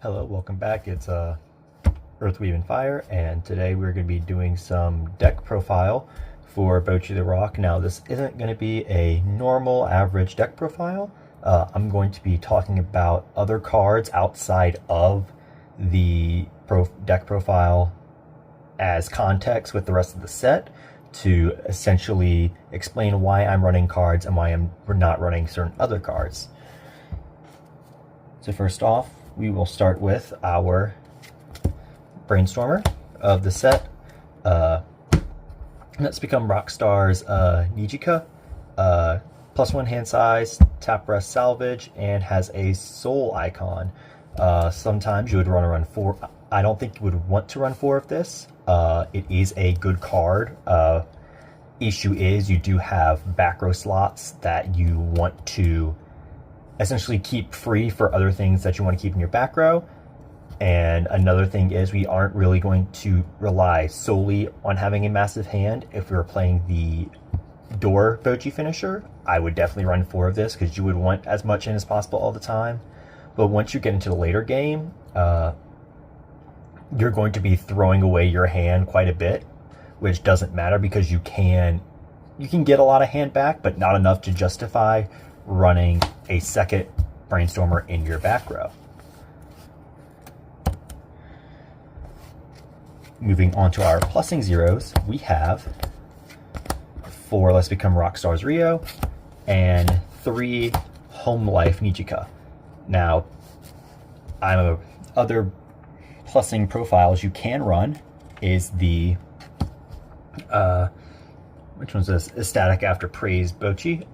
Hello, welcome back. It's Earth, Weave, and Fire, and today we're going to be doing some deck profile for Bocchi the Rock. Now, this isn't going to be a normal average deck profile. I'm going to be talking about other cards outside of the deck profile as context with the rest of the set to essentially explain why I'm running cards and why I'm not running certain other cards. So first off, we will start with our brainstormer of the set. Let's become Rockstar's Nijika. +1 hand size, tap rest salvage, and has a soul icon. Sometimes you would run 4. I don't think you would want to run 4 of this. It is a good card. Issue is you do have back row slots that you want to essentially keep free for other things that you want to keep in your back row. And another thing is we aren't really going to rely solely on having a massive hand. If we were playing the door Bocchi finisher, I would definitely run 4 of this because you would want as much in as possible all the time. But once you get into the later game, you're going to be throwing away your hand quite a bit, which doesn't matter because you can get a lot of hand back, but not enough to justify running a second brainstormer in your back row. Moving on to our plussing zeros, we have 4 Let's Become Rockstars Rio and 3 Home Life Nijika. Now, other plussing profiles you can run is the which one's this? Ecstatic After Praise Bocchi.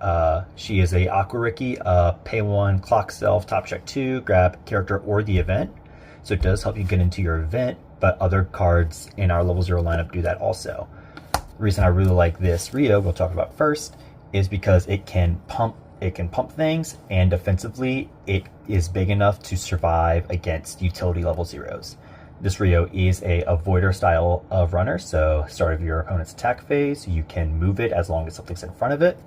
She is a Aqua Riki, pay 1, clock self, top check 2, grab character or the event. So it does help you get into your event, but other cards in our level 0 lineup do that also. The reason I really like this Rio, we'll talk about first, is because it can pump things, and defensively it is big enough to survive against utility level zeros. This Rio is a avoider style of runner, so start of your opponent's attack phase, you can move it as long as something's in front of it.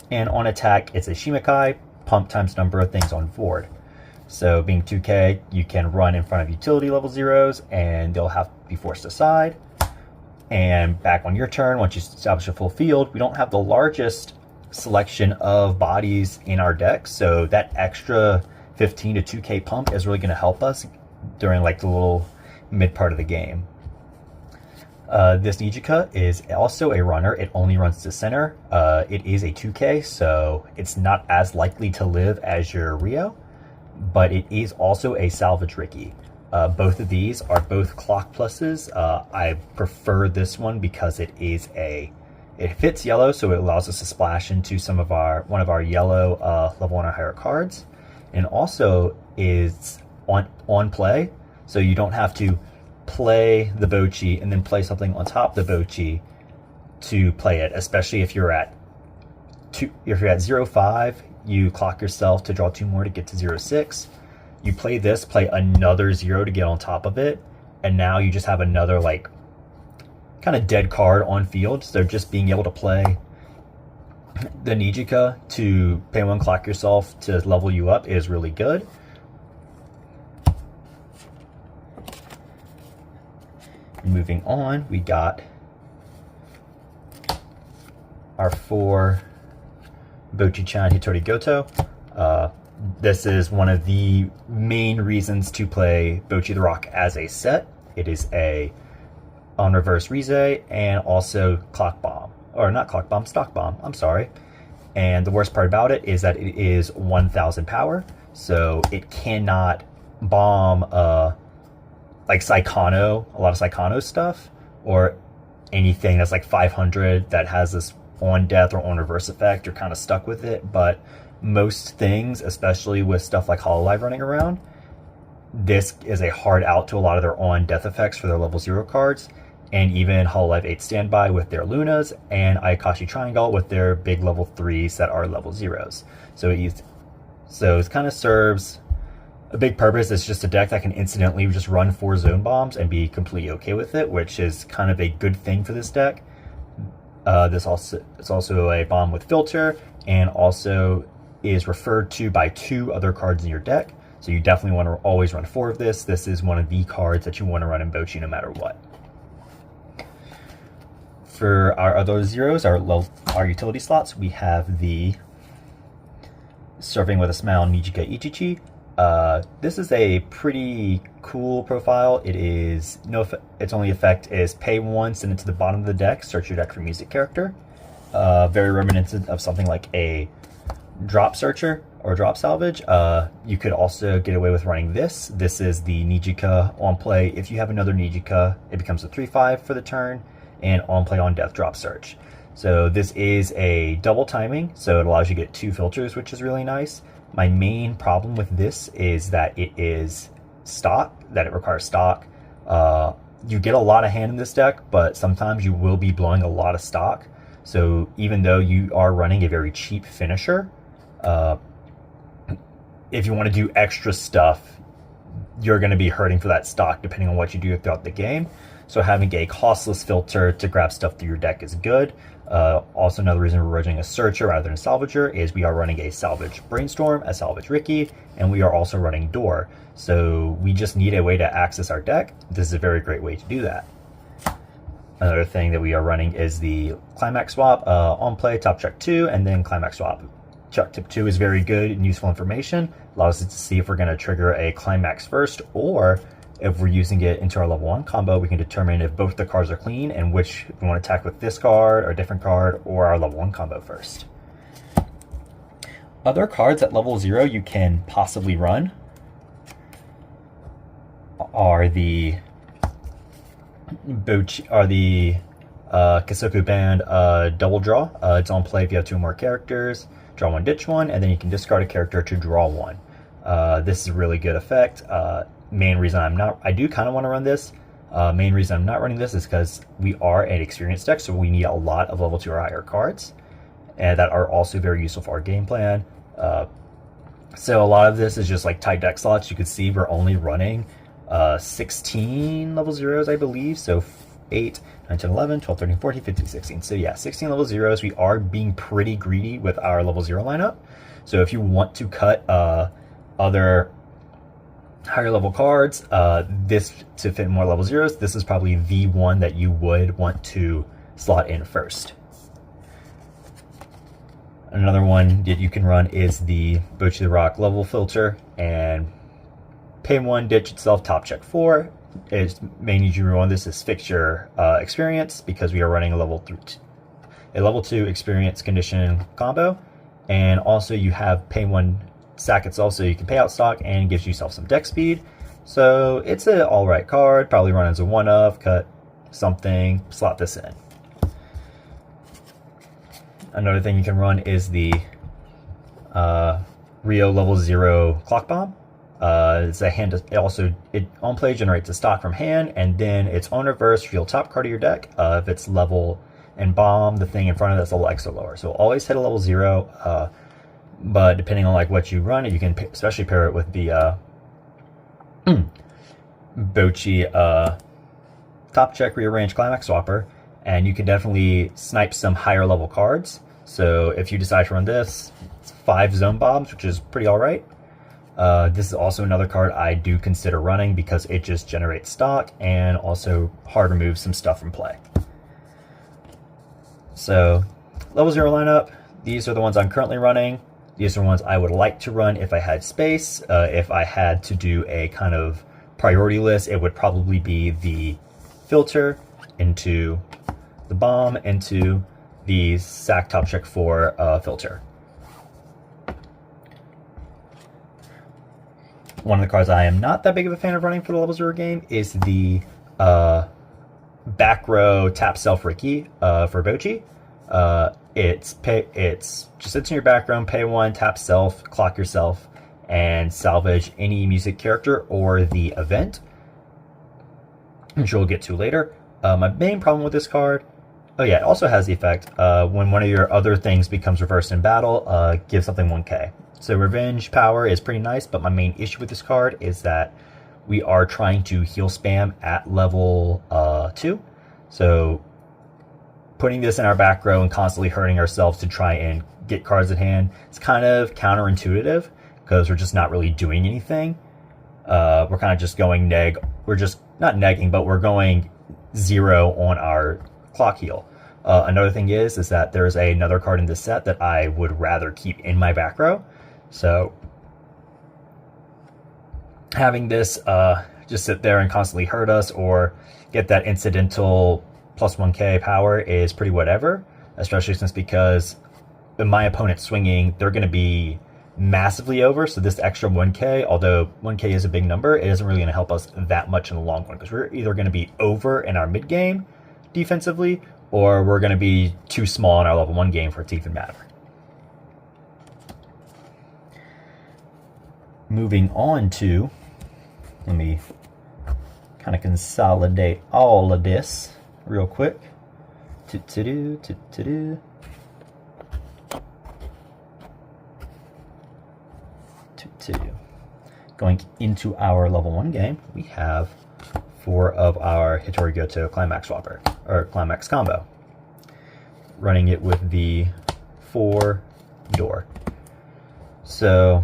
And on attack, it's a Shimakai, pump times number of things on board. So being 2K, you can run in front of utility level zeros and they'll have to be forced aside. And back on your turn, once you establish a full field, we don't have the largest selection of bodies in our deck, so that extra 15 to 2K pump is really going to help us during like the little mid part of the game. This Nijika is also a runner. It only runs to center. It is a 2K, so it's not as likely to live as your Rio, but it is also a salvage Riki. Both of these are both clock pluses. I prefer this one because it fits yellow, so it allows us to splash into one of our yellow level 1 or higher cards, and also is on play, so you don't have to play the Bocchi and then play something on top of the Bocchi to play it, especially if you're at 0-5, you clock yourself to draw 2 more to get to 0-6. You play this, play another 0 to get on top of it, and now you just have another like kind of dead card on field. So just being able to play the Nijika to pay 1, clock yourself to level you up is really good. Moving on, we got our 4 Bocchi-chan Hitori Goto. This is one of the main reasons to play Bocchi the Rock as a set. It is a on reverse Rize and also clock bomb, or not clock bomb, stock bomb, I'm sorry. And the worst part about it is that it is 1000 power, so it cannot bomb like Psychono, a lot of Psychono stuff, or anything that's like 500 that has this on death or on reverse effect. You're kind of stuck with it, but most things, especially with stuff like Hololive running around, this is a hard out to a lot of their on death effects for their level 0 cards, and even Hololive 8 standby with their Lunas, and Ayakashi Triangle with their big level 3s that are level 0s. So it kind of serves a big purpose. It's just a deck that can incidentally just run 4 zone bombs and be completely okay with it, which is kind of a good thing for this deck. It's also a bomb with filter, and also is referred to by 2 other cards in your deck. So you definitely want to always run 4 of this. This is one of the cards that you want to run in Bocchi no matter what. For our other zeros, our utility slots, we have the Surfing with a Smile Nijika Ichichi. This is a pretty cool profile. It is its only effect is pay 1, send it to the bottom of the deck, search your deck for music character. Very reminiscent of something like a drop searcher or drop salvage. You could also get away with running this. This is the Nijika on play. If you have another Nijika, it becomes a 3/5 for the turn, and on play on death drop search. So this is a double timing, so it allows you to get 2 filters, which is really nice. My main problem with this is that it is stock, that it requires stock. You get a lot of hand in this deck, but sometimes you will be blowing a lot of stock. So even though you are running a very cheap finisher, if you want to do extra stuff, you're going to be hurting for that stock depending on what you do throughout the game. So having a costless filter to grab stuff through your deck is good. Also, another reason we're running a searcher rather than a salvager is we are running a salvage Brainstorm, a salvage Ricky, and we are also running Door. So we just need a way to access our deck. This is a very great way to do that. Another thing that we are running is the Climax Swap, on play, top check 2, and then Climax Swap. Check tip 2 is very good and useful information. Allows us to see if we're going to trigger a Climax first, or if we're using it into our level 1 combo, we can determine if both the cards are clean and which we want to attack with this card or a different card or our level 1 combo first. Other cards at level 0 you can possibly run are the Kasoku Band Double Draw. It's on play if you have 2 or more characters. Draw 1, ditch 1, and then you can discard a character to draw 1. This is a really good effect. Main reason I do kind of want to run this. Main reason I'm not running this is because we are an experienced deck, so we need a lot of level 2 or higher cards, and that are also very useful for our game plan. So a lot of this is just like tight deck slots. You can see we're only running 16 level 0s, I believe. So 8, 9, 10, 11, 12, 13, 14, 15, 16. So yeah, 16 level 0s. We are being pretty greedy with our level 0 lineup. So if you want to cut other higher level cards, this to fit more level 0s, this is probably the one that you would want to slot in first. Another one that you can run is the Bocchi the Rock level filter, and pay 1, ditch itself, top check 4. Its main need you run this is fix your experience, because we are running a level 2 experience condition combo, and also you have pay 1, sack itself, so you can pay out stock and gives yourself some deck speed. So it's an alright card. Probably run as a 1-of, cut something, slot this in. Another thing you can run is the Rio level 0 Clock Bomb. It's a hand. It on play generates a stock from hand, and then it's on reverse. Reveal top card of your deck. If it's level and bomb, the thing in front of that's level X or lower. So always hit a level 0. But depending on like what you run, you can especially pair it with the Bocchi top check rearrange Climax Swapper, and you can definitely snipe some higher level cards. So if you decide to run this, it's 5 zone bombs, which is pretty alright. This is also another card I do consider running because it just generates stock and also hard removes some stuff from play. So level 0 lineup, these are the ones I'm currently running. These are ones I would like to run if I had space. If I had to do a kind of priority list, it would probably be the filter into the bomb into the sack top check 4 filter. One of the cards I am not that big of a fan of running for the level 0 game is the back row tap self Ricky for Bocchi. It's just sits in your background, pay 1, tap self, clock yourself, and salvage any music character or the event, which we'll get to later. My main problem with this card, oh yeah, it also has the effect when one of your other things becomes reversed in battle, give something 1k. So revenge power is pretty nice, but my main issue with this card is that we are trying to heal spam at level 2. So putting this in our back row and constantly hurting ourselves to try and get cards at hand, it's kind of counterintuitive, because we're just not really doing anything. We're kind of just going we're just not negging, but we're going 0 on our clock heal. Another thing is that there's another card in this set that I would rather keep in my back row. So having this just sit there and constantly hurt us or get that incidental plus 1k power is pretty whatever, especially since because in my opponent swinging, they're going to be massively over. So this extra 1k, although 1k is a big number, it isn't really going to help us that much in the long run, because we're either going to be over in our mid game defensively, or we're going to be too small in our level 1 game for it to even matter. Moving on to, let me kind of consolidate all of this real quick. Going into our level 1 game, we have 4 of our Hitori Goto Climax Swapper, or Climax combo. Running it with the 4 door. So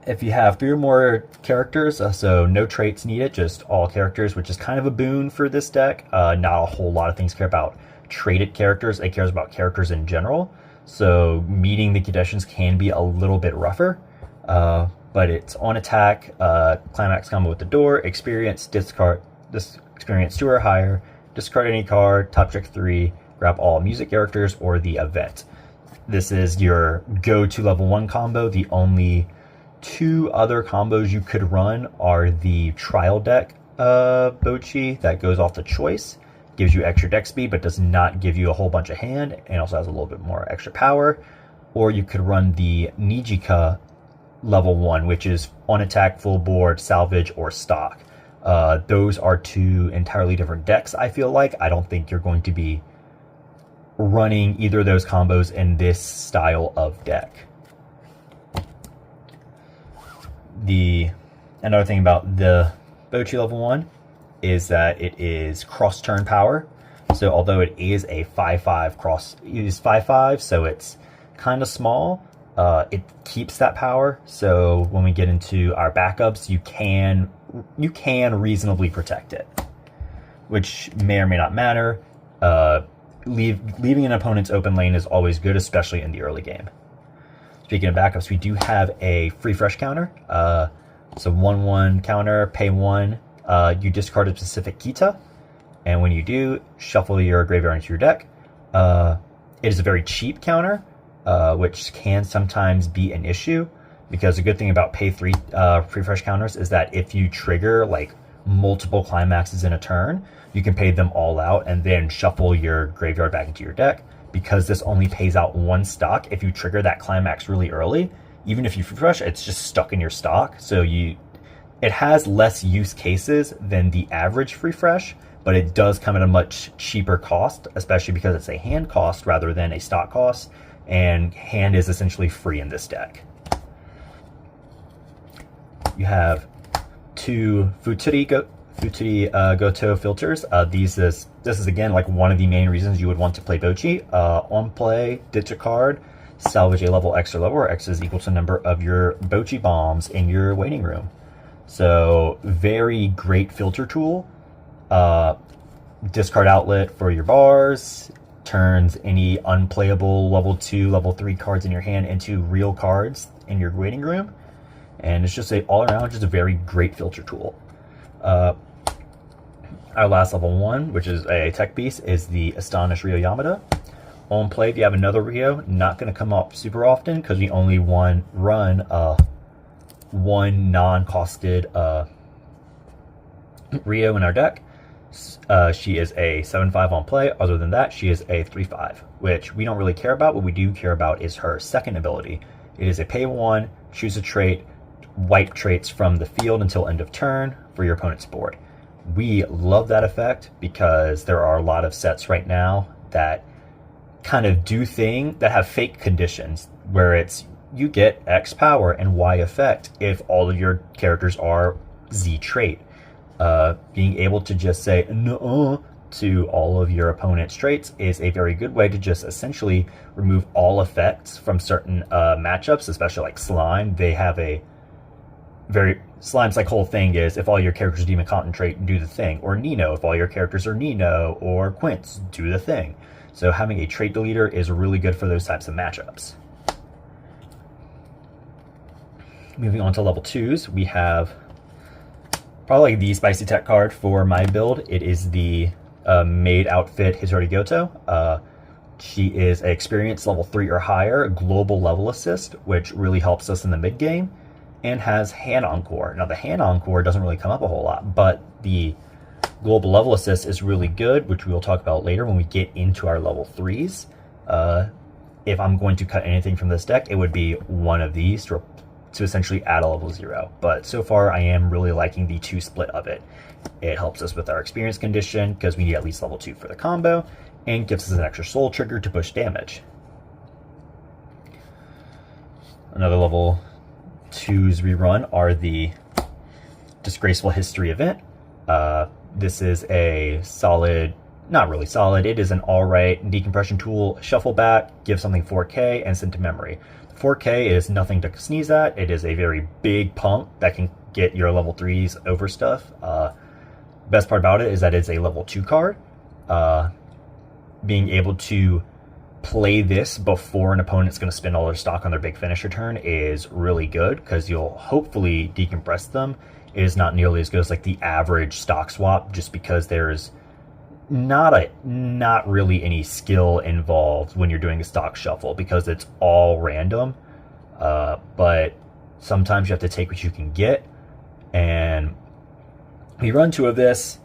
if you have 3 or more characters, so no traits needed, just all characters, which is kind of a boon for this deck. Not a whole lot of things care about traded characters. It cares about characters in general. So meeting the conditions can be a little bit rougher. But it's on attack, climax combo with the door, experience, discard this experience 2 or higher, discard any card, top check 3, grab all music characters or the event. This is your go-to level 1 combo. The only 2 other combos you could run are the trial deck Bocchi that goes off the choice, gives you extra deck speed but does not give you a whole bunch of hand, and also has a little bit more extra power. Or you could run the Nijika level 1, which is on attack, full board, salvage, or stock. Those are 2 entirely different decks, I feel like. I don't think you're going to be running either of those combos in this style of deck. Another thing about the Bocchi level 1 is that it is cross turn power. So although it is a 5/5 cross, it is 5/5, so it's kind of small. It keeps that power. So when we get into our backups, you can reasonably protect it, which may or may not matter. Leaving an opponent's open lane is always good, especially in the early game. Speaking of backups, we do have a free fresh counter. So 1/1 counter, pay 1. You discard a specific Kita, and when you do, shuffle your graveyard into your deck. It is a very cheap counter, which can sometimes be an issue, because the good thing about pay 3 free fresh counters is that if you trigger like multiple climaxes in a turn, you can pay them all out and then shuffle your graveyard back into your deck. Because this only pays out 1 stock, if you trigger that climax really early, even if you free fresh, it's just stuck in your stock. So it has less use cases than the average free fresh, but it does come at a much cheaper cost, especially because it's a hand cost rather than a stock cost, and hand is essentially free in this deck. You have 2 Futuri Goto filters. This is again like one of the main reasons you would want to play Bocchi. On play, ditch a card, salvage a level X or lower, where X is equal to the number of your Bocchi bombs in your waiting room. So very great filter tool. Discard outlet for your bars, turns any unplayable level 2, level 3 cards in your hand into real cards in your waiting room. And it's just all around just a very great filter tool. Our last level 1, which is a tech piece, is the Astonished Ryo Yamada. On play, if you have another Ryo, not going to come up super often because we only run one non-costed Ryo in our deck. She is a 7/5 on play. Other than that, she is a 3/5, which we don't really care about. What we do care about is her second ability. It is a pay 1, choose a trait, wipe traits from the field until end of turn for your opponent's board. We love that effect because there are a lot of sets right now that kind of that have fake conditions where it's you get X power and Y effect if all of your characters are Z trait. Being able to just say, no, to all of your opponent's traits is a very good way to just essentially remove all effects from certain matchups, especially like Slime. They have a very... Slime's like whole thing is if all your characters are Demon Concentrate, do the thing. Or Nino, if all your characters are Nino or Quince, do the thing. So having a trait deleter is really good for those types of matchups. Moving on to level 2s, we have probably the Spicy Tech card for my build. It is the Maid Outfit Hitori Goto. She is an experience level 3 or higher, global level assist, which really helps us in the mid game, and has hand encore. Now the hand encore doesn't really come up a whole lot, but the global level assist is really good, which we will talk about later when we get into our level 3s. If I'm going to cut anything from this deck, it would be one of these to essentially add a level 0. But so far I am really liking the 2 split of it. It helps us with our experience condition because we need at least level 2 for the combo, and gives us an extra soul trigger to push damage. Another level 2s we run are the Disgraceful History event. This is a solid, not really solid, it is an alright decompression tool. Shuffle back, give something 4k, and send to memory. 4k is nothing to sneeze at. It is a very big pump that can get your level 3s over stuff. Best part about it is that it's a level 2 card. Being able to play this before an opponent's going to spend all their stock on their big finisher turn is really good, because you'll hopefully decompress them. It is not nearly as good as like the average stock swap, just because there's not really any skill involved when you're doing a stock shuffle, because it's all random. But sometimes you have to take what you can get, and we run 2 of this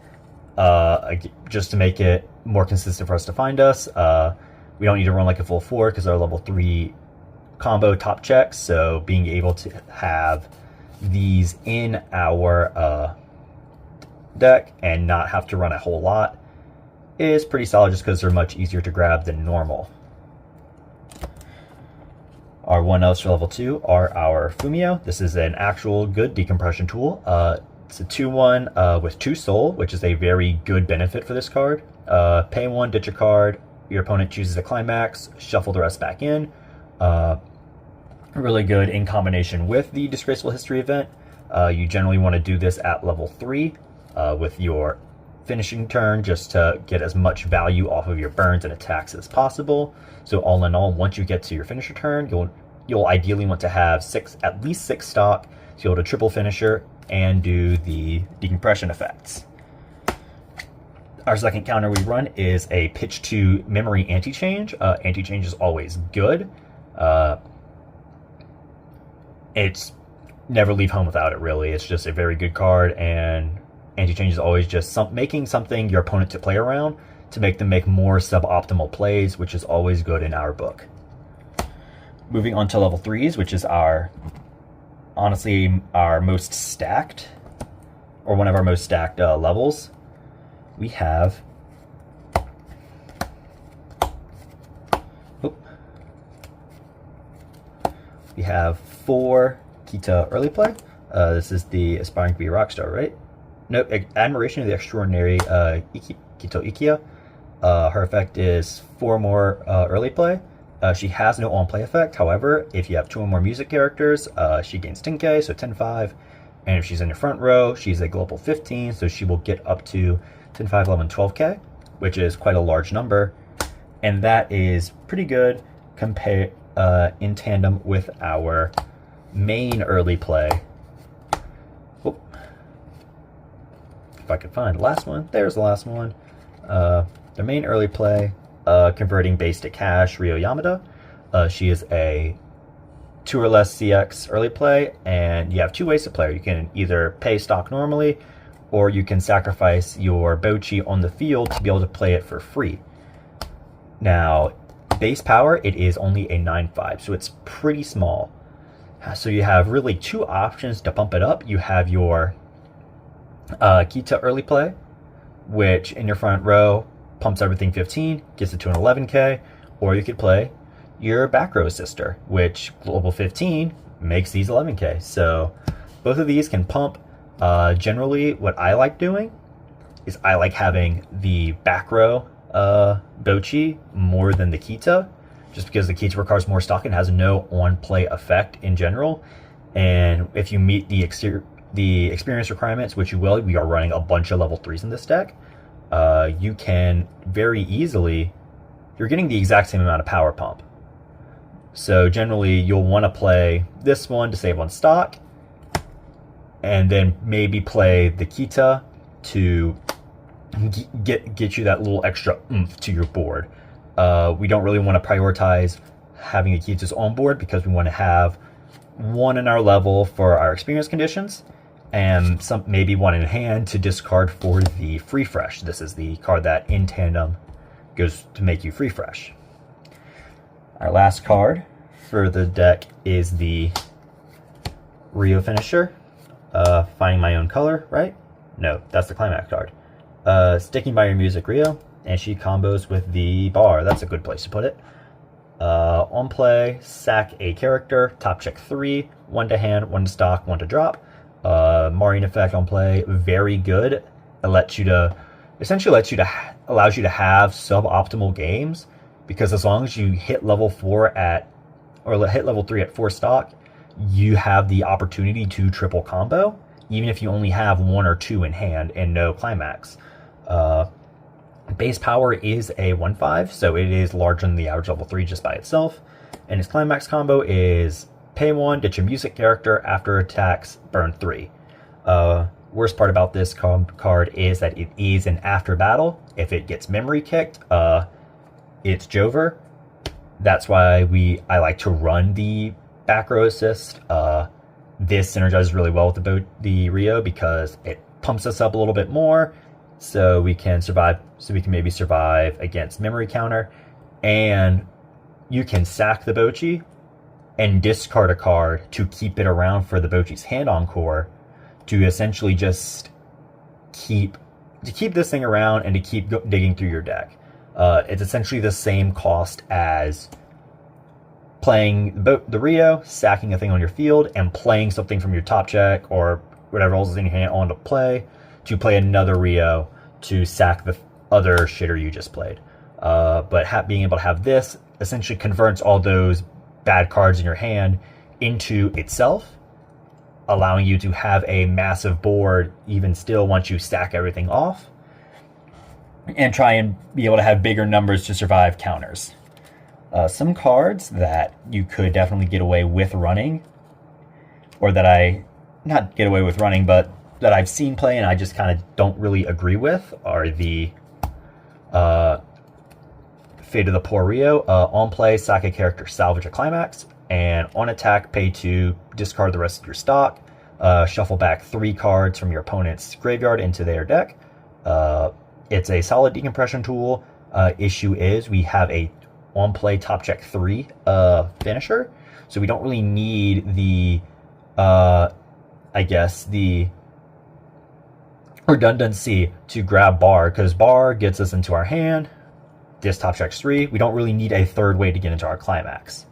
just to make it more consistent for us to find us. We don't need to run like a full 4 because our level 3 combo top checks, so being able to have these in our deck and not have to run a whole lot is pretty solid, just because they're much easier to grab than normal. Our 1-ofs for level 2 are our Fumio. This is an actual good decompression tool. It's a 2-1 with 2 soul, which is a very good benefit for this card. Pay 1, ditch a card, your opponent chooses a climax, shuffle the rest back in. Really good in combination with the Disgraceful History event. You generally want to do this at level 3 with your finishing turn, just to get as much value off of your burns and attacks as possible. So all in all, once you get to your finisher turn, you'll ideally want to have at least 6 stock to be able to triple finisher and do the decompression effects. Our second counter we run is a pitch to memory anti-change. Anti-change is always good. It's never leave home without it, really. It's just a very good card, and anti-change is always just making something your opponent to play around to make them make more suboptimal plays, which is always good in our book. Moving on to level 3s, which is honestly our most stacked, or one of our most stacked levels. We have we have 4 Kita early play. This is the Aspiring to be a Rockstar, right? No, Admiration of the Extraordinary Kito Ikia. Her effect is 4 more early play. She has no on-play effect. However, if you have 2 or more music characters, she gains 10k, so 10-5. And if she's in the front row, she's a global 15, so she will get up to 10, 5, 11, 12k, which is quite a large number. And that is pretty good in tandem with our main early play. Oh, if I could find the last one, there's the last one. Their main early play, converting base to cash, Ryo Yamada. She is a 2 or less CX early play, and you have 2 ways to play her. You can either pay stock normally, or you can sacrifice your Bocchi on the field to be able to play it for free. Now, base power, it is only a 9-5, so it's pretty small. So you have really 2 options to pump it up. You have your Kita early play, which in your front row pumps everything 15, gets it to an 11k, or you could play your back row sister, which global 15 makes these 11k. So both of these can pump. Generally, what I like doing is I like having the back row Bocchi more than the Kita, just because the Kita requires more stock and has no on-play effect in general. And if you meet the experience requirements, which you will, we are running a bunch of level 3s in this deck, you can very easily, you're getting the exact same amount of power pump. So generally you'll want to play this one to save on stock, and then maybe play the Kita to get you that little extra oomph to your board. We don't really want to prioritize having the Kitas on board because we want to have one in our level for our experience conditions, and maybe one in hand to discard for the free fresh. This is the card that in tandem goes to make you free fresh. Our last card for the deck is the Rio finisher. Finding my own color, right? No, that's the climax card. Sticking by your music, Rio, and she combos with the bar. That's a good place to put it. On play, sack a character, top check 3, 1 to hand, 1 to stock, 1 to drop. Marine effect on play, very good. It allows you to have suboptimal games, because as long as you hit level 4 hit level 3 at 4 stock, you have the opportunity to triple combo, even if you only have 1 or 2 in hand and no climax. Base power is a 1/5, so it is larger than the average level 3 just by itself. And its climax combo is pay 1, ditch a music character, after attacks, burn 3. Worst part about this card is that it is an after battle. If it gets memory kicked, it's Jover. That's why I like to run the back row assist. This synergizes really well with the Rio because it pumps us up a little bit more, so we can survive. So we can maybe survive against memory counter, and you can sack the Bocchi and discard a card to keep it around for the Bocchi's hand encore, to essentially just keep this thing around and to keep digging through your deck. It's essentially the same cost as playing the Rio, sacking a thing on your field, and playing something from your top check or whatever else is in your hand on to play another Rio to sack the other shitter you just played. But being able to have this essentially converts all those bad cards in your hand into itself, allowing you to have a massive board even still once you stack everything off, and try and be able to have bigger numbers to survive counters. Some cards that you could definitely get away with running, or that not get away with running, but that I've seen play and I just kind of don't really agree with, are the Fate of the Poor Rio. On play, sack a character, salvage a climax, and on attack, pay 2, discard the rest of your stock, shuffle back 3 cards from your opponent's graveyard into their deck. It's a solid decompression tool. Issue is we have a on play top check 3 finisher, so we don't really need the the redundancy to grab bar, because bar gets us into our hand. This top checks 3. We don't really need a third way to get into our climax.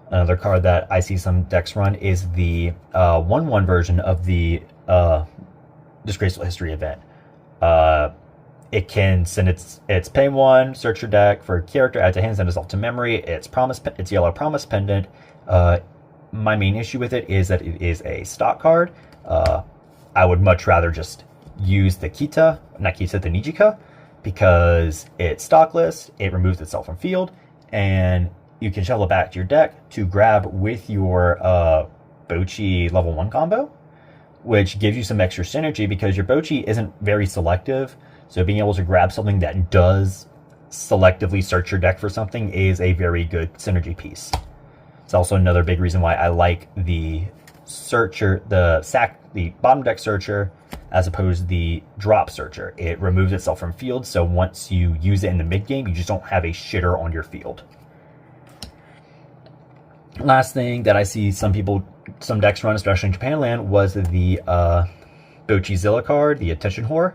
Another card that I see some decks run is the 1/1 version of the Disgraceful History event. It can send its pay 1, search your deck for a character, add to hand, send itself to memory. It's yellow promise pendant. My main issue with it is that it is a stock card. I would much rather just use the the Nijika, because it's stockless, it removes itself from field, and you can shuffle it back to your deck to grab with your Bocchi level 1 combo, which gives you some extra synergy because your Bocchi isn't very selective. So being able to grab something that does selectively search your deck for something is a very good synergy piece. It's also another big reason why I like the searcher, the bottom deck searcher, as opposed to the drop searcher. It removes itself from field, so once you use it in the mid game, you just don't have a shitter on your field. Last thing that I see some decks run, especially in Japan land, was the Bocchi Zilla card, the Attention Whore.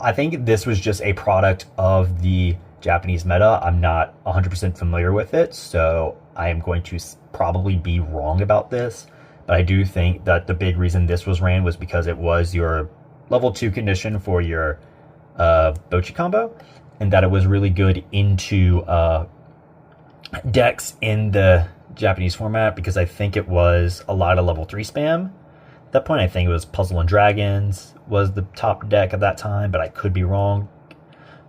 I think this was just a product of the Japanese meta. I'm not 100% familiar with it, so I am going to probably be wrong about this. but I do think that the big reason this was ran was because it was your level 2 condition for your Bocchi combo, and that it was really good into decks in the Japanese format, because I think it was a lot of level 3 spam. At that point, I think it was Puzzle and Dragons was the top deck at that time, but I could be wrong.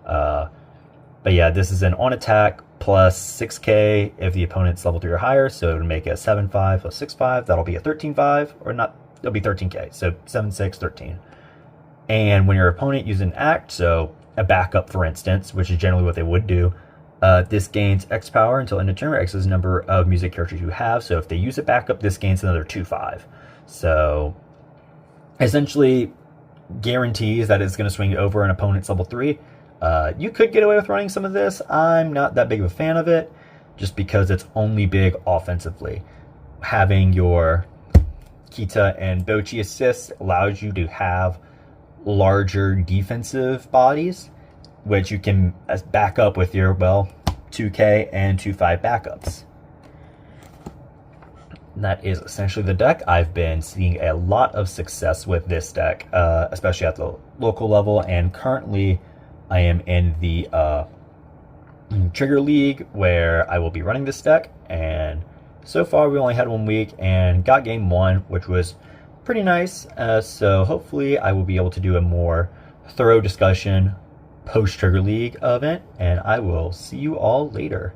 But yeah, this is an on attack plus 6k if the opponent's level 3 or higher, so to make a 7-5 plus 6-5, that'll be a 13-5, or not, it'll be 13k, so 7-6, 13. And when your opponent uses an act, so a backup for instance, which is generally what they would do, this gains X power until end of turn, where X is the number of music characters you have, so if they use a backup, this gains another 2-5. So essentially guarantees that it's going to swing over an opponent's level 3. You could get away with running some of this. I'm not that big of a fan of it, just because it's only big offensively. Having your Kita and Bocchi assists allows you to have larger defensive bodies, which you can back up with your, well, 2k and 2-5 backups. That is essentially the deck. I've been seeing a lot of success with this deck, especially at the local level, and currently I am in the Trigger League where I will be running this deck, and so far we only had 1 week and got game 1, which was pretty nice. So hopefully I will be able to do a more thorough discussion post Trigger League event, and I will see you all later.